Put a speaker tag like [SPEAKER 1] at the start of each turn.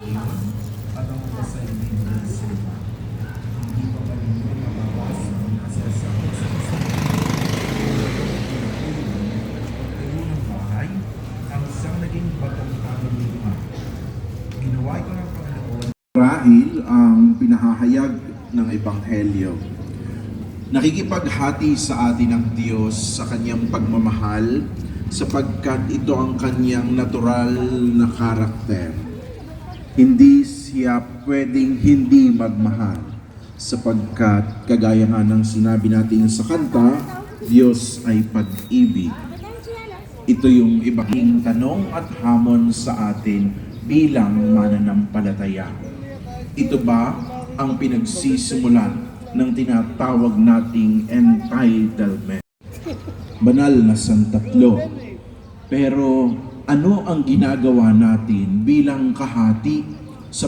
[SPEAKER 1] at ang pasayang ng sila. Hindi pa ba ninyo mababasa na sa sakot sa pagtayo ng bahay, ang isang naging batong pangaliman. Ginawa ito ng Panginoon.
[SPEAKER 2] Marahil ang pinahahayag ng Ebanghelyo. Nakikipaghati sa atin ang Diyos sa kanyang pagmamahal sapagkat ito ang kanyang natural na karakter. Hindi siya pwedeng hindi magmahal sapagkat kagaya nga ng sinabi natin sa kanta, Diyos ay pag-ibig. Ito yung ibang tanong at hamon sa atin bilang mananampalataya. Ito ba ang pinagsisimulan ng tinatawag nating entitlement? Banal na santatlo. Pero ano ang ginagawa natin bilang kahati sa